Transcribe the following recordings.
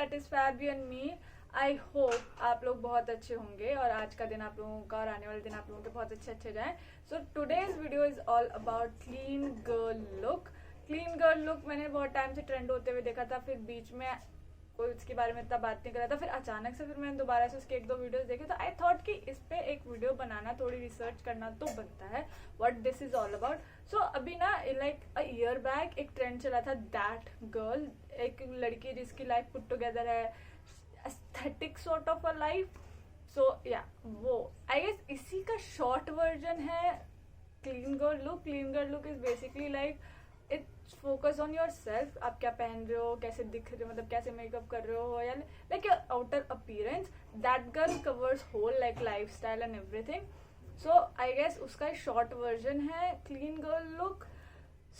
That is Fabi and me. I hope आप लोग बहुत अच्छे होंगे और आज का दिन आप लोगों का और आने वाले दिन आप लोगों के बहुत अच्छे जाएं। So today's video is all about clean girl look. Clean girl look मैंने बहुत टाइम से ट्रेंड होते हुए देखा था, फिर बीच में कोई उसके बारे में इतना बात नहीं करा था, फिर अचानक से फिर मैंने दोबारा से उसके एक दो वीडियोस देखे तो आई थॉट कि इस पे एक वीडियो बनाना, थोड़ी रिसर्च करना तो बनता है what this is all about. So अभी ना लाइक अ ईयर बैक एक ट्रेंड चला था दैट गर्ल, एक लड़की जिसकी लाइफ पुट टुगेदर है, aesthetic sort of a life. So या वो आई गेस इसी का शॉर्ट वर्जन है clean girl look. Clean girl look is basically like it's focus on your self, आप क्या पहन रहे हो, कैसे दिख रहे हो, मतलब कैसे मेकअप कर रहे हो, या like your outer appearance. That girl covers whole like lifestyle and everything. So I guess उसका शॉर्ट वर्जन है clean girl look.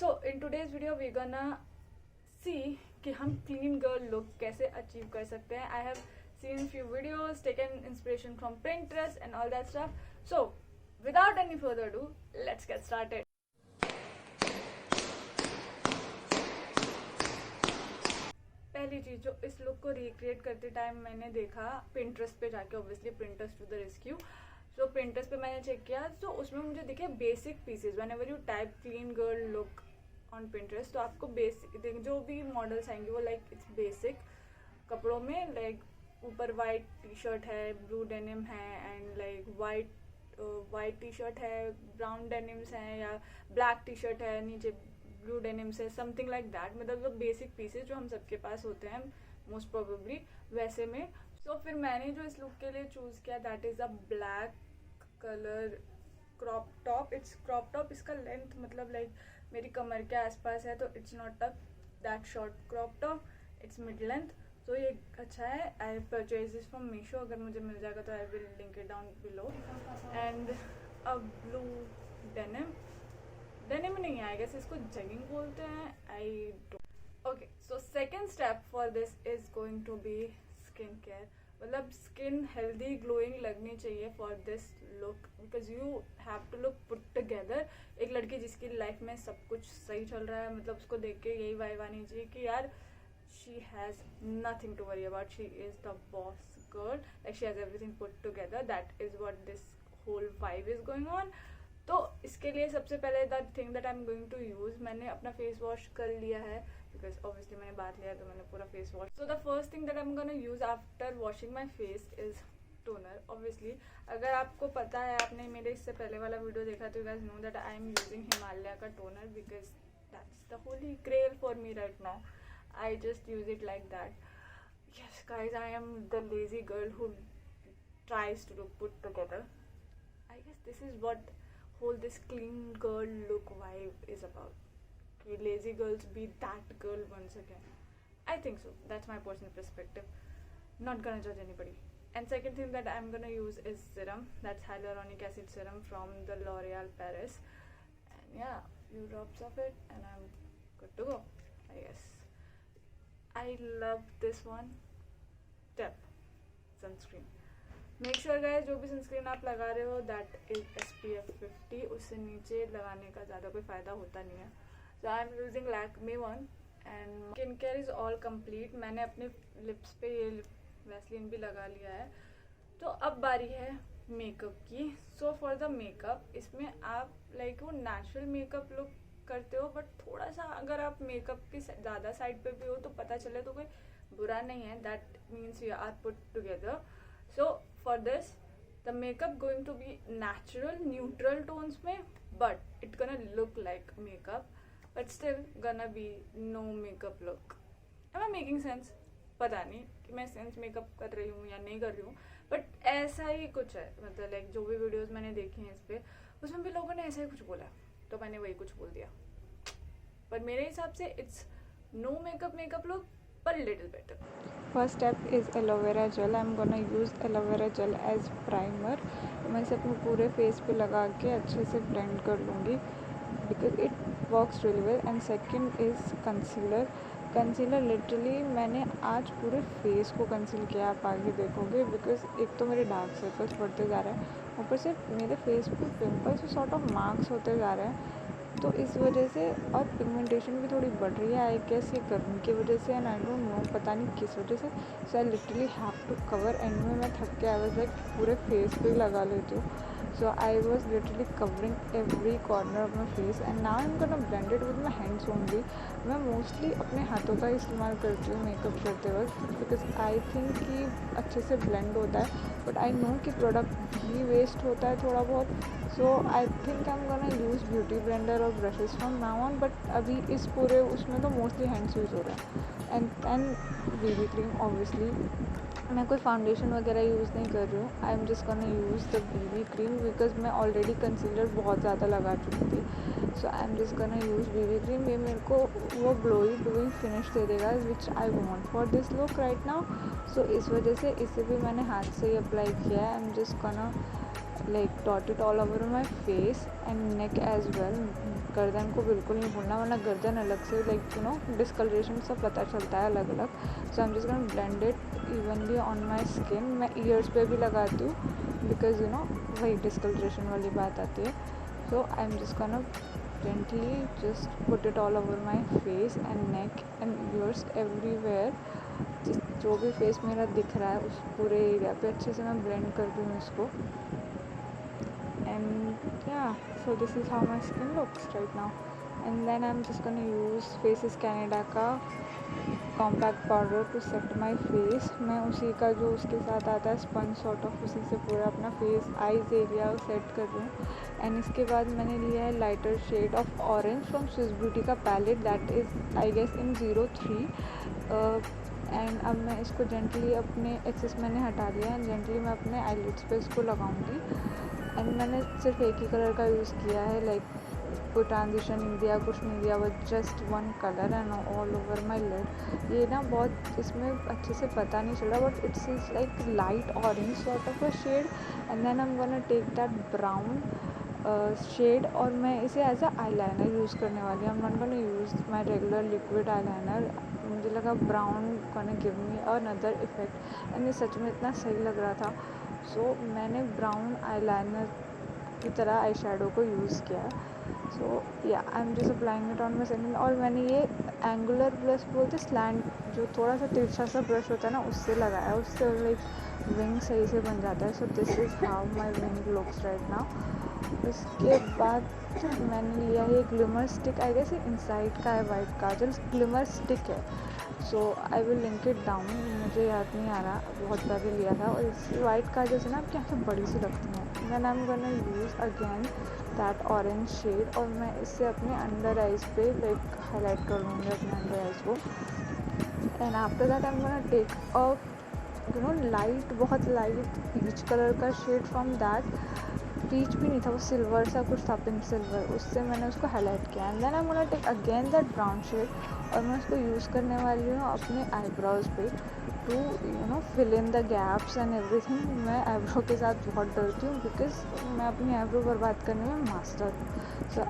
So in today's video we gonna see कि हम क्लीन गर्ल लुक कैसे achieve कर सकते हैं। I have seen few videos, taken inspiration from Pinterest and all that stuff. So without any further do let's get started. पहली चीज जो इस लुक को रिक्रिएट करते टाइम मैंने देखा Pinterest पे जाके, obviously Pinterest to the rescue. So Pinterest पे मैंने चेक किया तो उसमें मुझे दिखे basic pieces. Whenever you type clean girl look on Pinterest तो आपको बेसिक जो भी मॉडल्स आएंगे वो लाइक इट्स बेसिक कपड़ों में, लाइक ऊपर वाइट टी शर्ट है, ब्लू डेनिम है and like white T shirt है, ब्राउन डेनिम्स हैं या ब्लैक टी शर्ट है, नीचे ब्लू डेनिम से, समथिंग लाइक दैट। मतलब वो बेसिक पीसेज जो हम सबके पास होते हैं मोस्ट प्रोबेबली वैसे में। सो फिर मैंने जो इस लुक के लिए चूज किया that is a black colour crop top. It's crop top, इसका लेंथ मतलब लाइक मेरी कमर के आसपास है तो it's not a that short crop top, it's mid length. तो ये अच्छा है। I purchase this from Meesho, अगर मुझे मिल जाएगा तो आई will link it down below. And a blue denim, denim नहीं है, आई गेस इसको जगिंग बोलते हैं, I don't. Okay, so second step for this is going to be skin care. मतलब स्किन हेल्दी ग्लोइंग लगनी चाहिए for this look because you have to look put together. एक लड़की जिसकी लाइफ में सब कुछ सही चल रहा है, मतलब उसको देख के यही वाइब आनी चाहिए कि यार she has nothing to worry about, she is the boss girl, like she has everything put together. That is what this whole vibe is going on. तो इसके लिए सबसे पहले the thing that I am going to use, मैंने अपना face wash कर लिया है बिकॉज ऑब्वियसली मैंने बात लिया तो मैंने पूरा face wash. So the first thing that I am gonna use after washing my face is toner. Obviously अगर आपको पता है, आपने मेरे इससे पहले वाला वीडियो देखा तो you guys know that I am using Himalaya का toner because that's the holy grail for me right now. I just use it like that. Yes guys, I am the lazy girl who tries to look put together. I guess this is what whole this clean girl look vibe is about. Okay, lazy girls be that girl once again. I think so. That's my personal perspective. Not gonna judge anybody. And second thing that I'm gonna use is serum. That's hyaluronic acid serum from the L'Oreal Paris. And yeah, few drops of it and I'm good to go, I guess. I love this one. Step sunscreen. Make sure guys जो भी sunscreen आप लगा रहे हो that is SPF 50, उससे नीचे लगाने का ज़्यादा कोई फ़ायदा होता नहीं है। So I am using Lakme one and skin care is all complete. मैंने अपने लिप्स पे ये वैसलीन भी लगा लिया है। तो अब बारी है मेकअप की। सो फॉर द मेकअप इसमें आप लाइक वो नेचुरल मेकअप लुक करते हो, बट थोड़ा सा अगर आप मेकअप की ज़्यादा साइड पे भी हो तो पता चले तो कोई बुरा नहीं है। That means you are put together. So for this the makeup going to be natural neutral tones में, but it gonna look like makeup but still gonna be no makeup look. Am I making sense? पता नहीं कि मैं sense makeup कर रही हूँ या नहीं कर रही हूँ, बट ऐसा ही कुछ है। मतलब लाइक जो भी वीडियोस मैंने देखी हैं इस पे उसमें भी लोगों ने ऐसा ही कुछ बोला तो मैंने वही कुछ बोल दिया। पर मेरे हिसाब से it's no makeup look but little better. First step is aloe vera gel. I'm gonna use aloe vera gel as primer. मैं इसे अपने पूरे फेस पे लगा के अच्छे से ब्लेंड कर लूँगी because it works really well. And second is concealer. Concealer literally मैंने आज पूरे फेस को कंसील किया, आप आगे देखोगे, बिकॉज एक तो मेरे डार्क सर्कल्स बढ़ते जा रहे हैं, ऊपर से मेरे फेस पे पिंपल्स सॉर्ट ऑफ मार्क्स होते जा रहे हैं। तो इस वजह से और पिगमेंटेशन भी थोड़ी बढ़ रही है आई गेस ये गर्मी की वजह से, एंड आई डोंट नो पता नहीं किस वजह से. So I literally have to cover. And में मैं थक के आई वाज लाइक पूरे फेस पे लगा लेती हूँ. So I was literally covering every corner of my face. And now I am gonna blend it with my hands only. मैं मोस्टली अपने हाथों का इस्तेमाल करती हूँ मेकअप करते वक्त, बिकॉज आई थिंक कि अच्छे से ब्लेंड होता है. बट आई नो कि प्रोडक्ट भी वेस्ट होता है थोड़ा बहुत. So I think I am gonna use beauty blender और brushes from now on. But अभी इस पूरे उसमें तो मोस्टली हैंड्स यूज़ हो रहा है. And BB cream obviously. मैं कोई फाउंडेशन वगैरह यूज़ नहीं कर रही हूँ. I am just gonna use the BB cream because मैं ऑलरेडी कंसीलर बहुत ज़्यादा लगा चुकी थी. So I am just gonna use BB cream. ये मेरे को वो ग्लोई फिनिश दे देगा which I want for this look right now. सो इस वजह से इसे भी मैंने हाथ से ही अप्लाई किया है. आई am just gonna like dot it all over my face and neck as well. गर्दन को बिल्कुल नहीं भूलना वरना गर्दन अलग से like you know discoloration सब पता चलता है अलग अलग. So I'm just gonna blend it evenly on my skin. मैं ears पे भी लगाती हूँ because you know वही discoloration वाली बात आती है. So I'm just gonna gently just put it all over my face and neck and ears everywhere. जो भी फेस मेरा दिख रहा है उस पूरे एरिया पे अच्छे से मैं ब्लेंड कर दूँ इसको. And yeah, so this is how my skin looks right now. And then I'm just gonna use Faces Canada का compact powder to set my face. मैं उसी का जो उसके साथ आता है स्पंज सॉर्ट ऑफ उसी से पूरा अपना फेस आईज एरिया सेट कर रही हूँ. एंड इसके बाद मैंने लिया है lighter shade of orange from Swiss beauty का palette that is I guess in 03. And अब मैं इसको जेंटली अपने एक्सेस मैंने हटा लिया एंड जेंटली मैं अपने आईलिड्स पे इसको लगाऊंगी. एंड मैंने सिर्फ एक ही कलर का यूज़ किया है. लाइक कोई ट्रांजिशन नहीं दिया कुछ नहीं दिया but just one colour and all over my lid. ये ना बहुत इसमें अच्छे से पता नहीं चल रहा but it's is like light orange sort of a shade. And then I am gonna take that brown shade और मैं इसे as a eyeliner use करने वाली हूँ. I am not gonna use my regular liquid eyeliner. मुझे लगा brown gonna give me another effect and ये सच में इतना सही लग रहा था. सो मैंने ब्राउन आई लाइनर की तरह आई शेडो को यूज़ किया. सो या आई am just applying it on my skin. और मैंने ये एंगुलर ब्रश बोलते स्लैंड जो थोड़ा सा तिरछा सा ब्रश होता है ना उससे लगाया. उससे लाइक विंग सही से बन जाता है. So this is how my wing looks right now. इसके बाद मैंने लिया है ग्लिमर स्टिक. आई गेस ये इनसाइड का है वाइट काजल ग्लिमर स्टिक है. So I will link it down. मुझे याद नहीं आ रहा बहुत पहले लिया था. और इस वाइट काजल से ना आपकी आँखें बड़ी सी लगती हैं. Then I am gonna use again that orange shade और मैं इससे अपने अंडर आइज़ पे लाइक हाईलाइट कर लूँगी अपने अंडर आइज़ को. And after that I am gonna take a you know light बहुत लाइट पीच कलर का शेड फ्रॉम दैट. पीच भी नहीं था वो सिल्वर सा कुछ था पिंक सिल्वर. उससे मैंने उसको हाईलाइट किया. And then I am gonna take again that brown shade और मैं उसको यूज़ करने वाली हूँ अपने आईब्रोज पे to you know fill in the gaps and everything. मैं आईब्रो के साथ बहुत डरती हूँ बिकॉज मैं अपनी आईब्रो बर्बाद करने में मास्टर हूँ. सो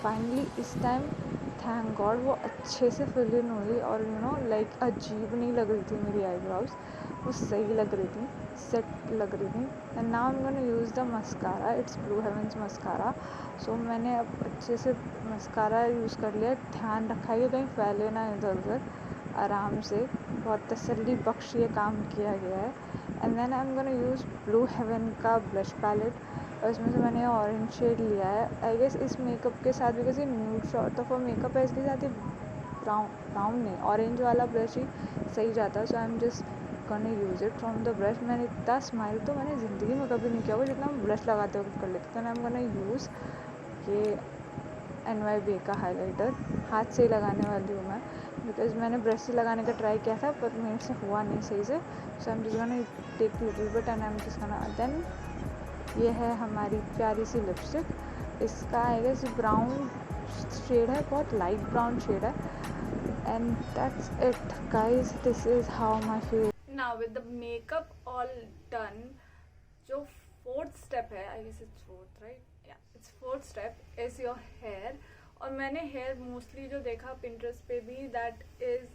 फाइनली इस टाइम थैंक गॉड वो अच्छे से फिल इन हुई और यू नो लाइक अजीब नहीं लग रही थी मेरी आईब्रोज. वो सही लग रही थी सेट लग रही थी. And now I am gonna use the mascara. It's Blue Heaven's mascara. So मैंने अब अच्छे से मस्कारा यूज़ कर लिया. ध्यान रखा है कहीं फैले ना इधर उधर. आराम से बहुत तसल्ली बख्श ये काम किया गया है. And then I am gonna use Blue Heaven का ब्लश पैलेट और इसमें से मैंने ऑरेंज शेड लिया है. आई गेस इस मेकअप के साथ बिकॉज ये न्यूड सॉर्ट ऑफ मेकअप है इसके साथ ही ब्राउन नहीं ऑरेंज वाला ब्रश ही सही जाता है. So I am just gonna use it from the brush. मैंने इतना स्माइल तो मैंने ज़िंदगी में कभी नहीं किया हुआ जितना ब्रश लगाते हुए कर लेती. तो आई एम गोना यूज़ ये NYB का हाइलाइटर. हाथ से ही लगाने वाली हूँ मैं बिकॉज मैंने ब्रश से लगाने का ट्राई किया था पर मेरे से हुआ नहीं सही से. So I am just gonna take little bit and I am just gonna then ये है हमारी प्यारी सी लिपस्टिक. इसका आई गेस ब्राउन शेड है बहुत लाइट ब्राउन शेड है. And that's it guys. This is how my face. Now with the makeup all done जो fourth step है I guess it's fourth right या it's fourth step is your hair. और मैंने hair mostly जो देखा Pinterest पे भी that is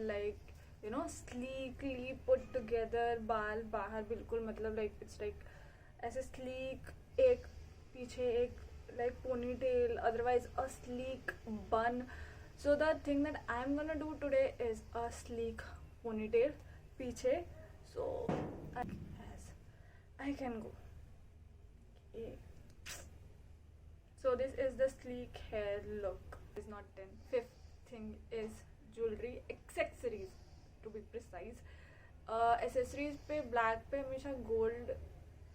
like you know sleekly put together. बाल बाहर बिल्कुल मतलब लाइक इट्स लाइक ऐसे स्लीक एक पीछे एक like ponytail, otherwise a sleek bun. So the thing that I'm gonna do today is a sleek ponytail पीछे. So as I can go. Okay. So this is the sleek hair look. It's not 10. Fifth thing is jewelry, accessories to be precise. Accessories पे black पे हमेशा gold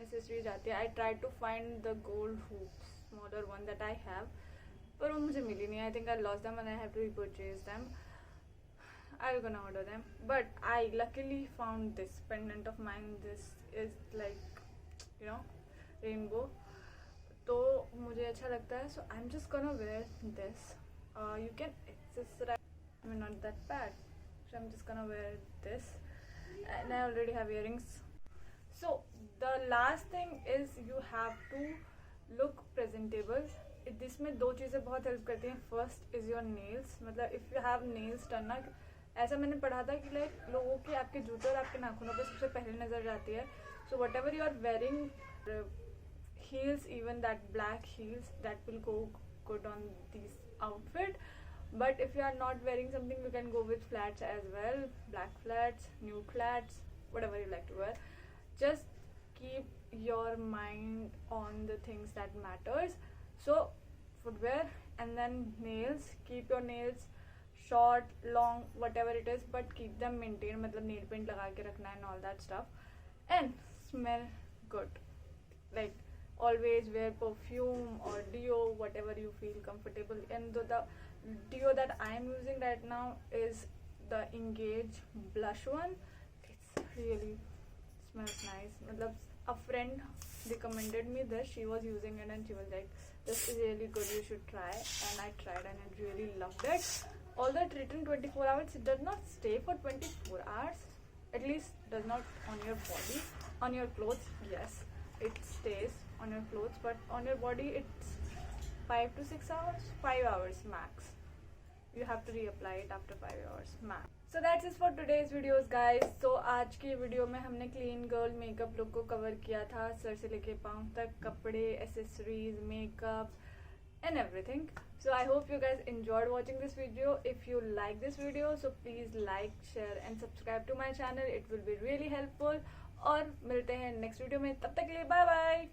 accessories आती है. I tried to find the gold hoops, smaller one that I have, पर वो मुझे मिली नहीं. I think I lost them and I have to repurchase them. I'm gonna order them, but I luckily found this pendant of mine. This is like, you know, rainbow. तो मुझे अच्छा लगता है. So I'm just gonna wear this. You can accessorize. I mean, not that bad. So I'm just gonna wear this, and I already have earrings. So the last thing is you have to look presentable. इसमें दो चीज़ें बहुत help करती हैं. First is your nails. मतलब if you have nails done ना, ऐसा मैंने पढ़ा था कि लाइक लोगों के आपके जूते और आपके नाखूनों पे सबसे पहले नज़र जाती है. So whatever you are wearing, heels, even that black heels, that will go good on these outfit. But if you are not wearing something, you can go with flats as well. Black flats, nude flats, whatever you like to wear. Just keep your mind on the things that matters. So footwear, and then nails. Keep your nails short, long, whatever it is, but keep them maintained. मतलब nail paint लगा के रखना and all that stuff. And smell good. Like always wear perfume or deo, whatever you feel comfortable. And the deo that I am using right now is the Engage blush one. It's really smells nice. मतलब a friend recommended me this. She was using it and she was like, this is really good, you should try. And I tried and I really loved it. Although it's written 24 hours, it does not stay for 24 hours. At least does not on your body. On your clothes, yes, it stays on your clothes, but on your body it's 5 to 6 hours, 5 hours max. You have to reapply it after 5 hours max. So that's it for today's videos guys. So आज की video में हमने clean girl makeup look को cover किया था, sir से लेके पाँव तक, कपड़े, accessories, makeup and everything. So I hope you guys enjoyed watching this video. If you like this video, so please like, share and subscribe to my channel. It will be really helpful. और मिलते हैं next video में. तब तक के लिए bye bye.